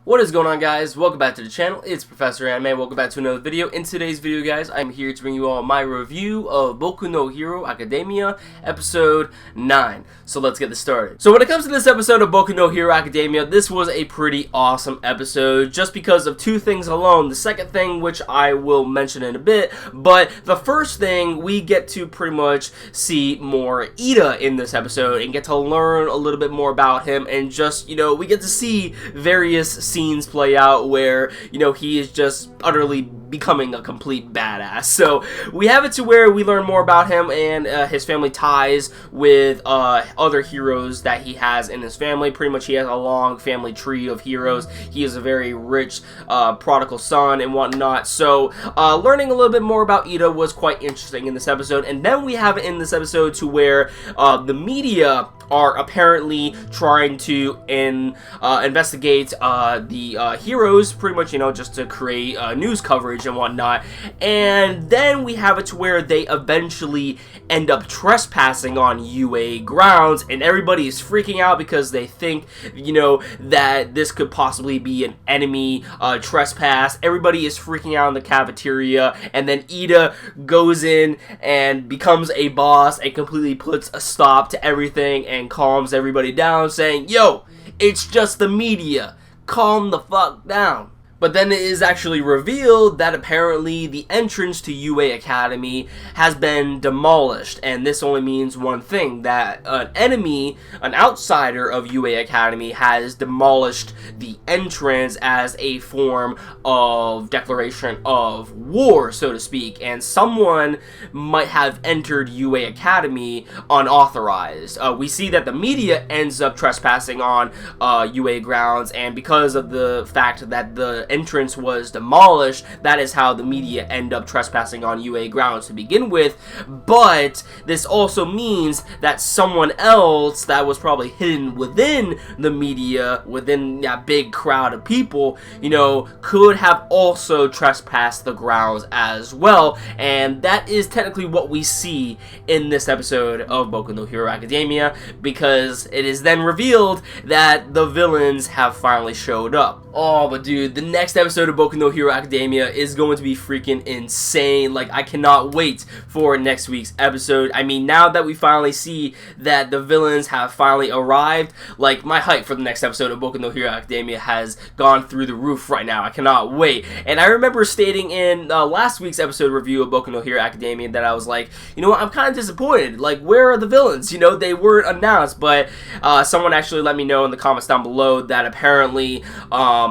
What is going on, guys? Welcome back to the channel. It's Professor Anime. Welcome back to another video. In today's video, guys, I'm here to bring you all my review of Boku no Hero Academia episode 9. So let's get this started. So when it comes to this episode of Boku no Hero Academia, this was a pretty awesome episode just because of two things alone. The second thing, which I will mention in a bit, but the first thing, we get to pretty much see more Ida in this episode and get to learn a little bit more about him, and just, we get to see various scenes play out where, he is just utterly becoming a complete badass. So we have it to where we learn more about him and his family ties with other heroes that he has in his family. Pretty much he has a long family tree of heroes. He is a very rich prodigal son and whatnot. So learning a little bit more about Ida was quite interesting in this episode. And then we have it in this episode to where the media are apparently trying to investigate the heroes, pretty much, just to create news coverage and whatnot. And then we have it to where they eventually end up trespassing on UA grounds, and everybody is freaking out because they think, that this could possibly be an enemy trespass. Everybody is freaking out in the cafeteria, and then Ida goes in and becomes a boss and completely puts a stop to everything and calms everybody down, saying, yo, it's just the media, calm the fuck down. But then it is actually revealed that apparently the entrance to UA Academy has been demolished, and this only means one thing, that an enemy, an outsider of UA Academy, has demolished the entrance as a form of declaration of war, so to speak, and someone might have entered UA Academy unauthorized. We see that the media ends up trespassing on UA grounds, and because of the fact that the entrance was demolished, that is how the media end up trespassing on UA grounds to begin with. But this also means that someone else that was probably hidden within the media, within that big crowd of people, could have also trespassed the grounds as well. And that is technically what we see in this episode of Boku no Hero Academia, because it is then revealed that the villains have finally showed up. Oh, but dude, the next episode of Boku no Hero Academia is going to be freaking insane. Like, I cannot wait for next week's episode. I mean, now that we finally see that the villains have finally arrived, like, my hype for the next episode of Boku no Hero Academia has gone through the roof right now. I cannot wait. And I remember stating in last week's episode review of Boku no Hero Academia that I was like, you know what, I'm kind of disappointed. Like, where are the villains? They weren't announced, but someone actually let me know in the comments down below that apparently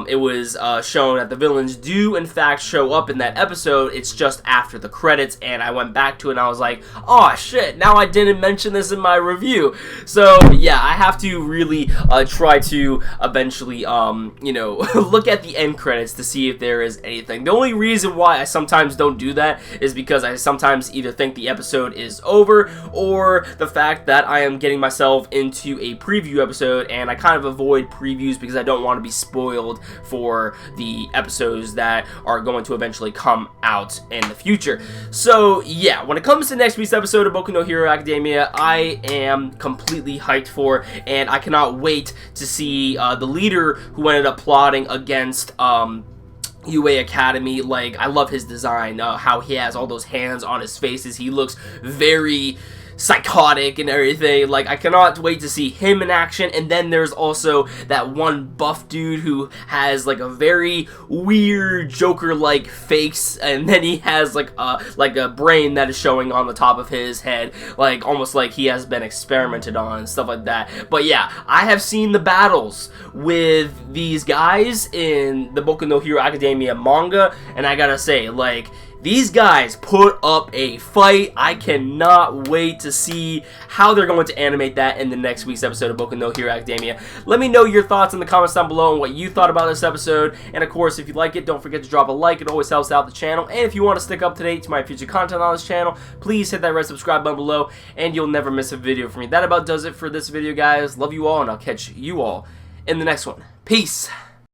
it was shown that the villains do in fact show up in that episode. It's just after the credits, and I went back to it and I was like, oh shit, now I didn't mention this in my review. So yeah, I have to really try to eventually look at the end credits to see if there is anything. The only reason why I sometimes don't do that is because I sometimes either think the episode is over, or the fact that I am getting myself into a preview episode, and I kind of avoid previews because I don't want to be spoiled for the episodes that are going to eventually come out in the future. So yeah, when it comes to next week's episode of Boku no Hero Academia, I am completely hyped for, and I cannot wait to see the leader who ended up plotting against UA Academy. Like, I love his design, how he has all those hands on his faces. He looks very psychotic and everything. Like, I cannot wait to see him in action. And then there's also that one buff dude who has like a very weird Joker-like face, and then he has like a brain that is showing on the top of his head, like almost like he has been experimented on and stuff like that. But yeah, I have seen the battles with these guys in the Boku no Hero Academia manga, and I gotta say, like, these guys put up a fight. I cannot wait to see how they're going to animate that in the next week's episode of Boku no Hero Academia. Let me know your thoughts in the comments down below and what you thought about this episode. And of course, if you like it, don't forget to drop a like. It always helps out the channel. And if you want to stick up to date to my future content on this channel, please hit that red subscribe button below, and you'll never miss a video from me. That about does it for this video, guys. Love you all, and I'll catch you all in the next one. Peace.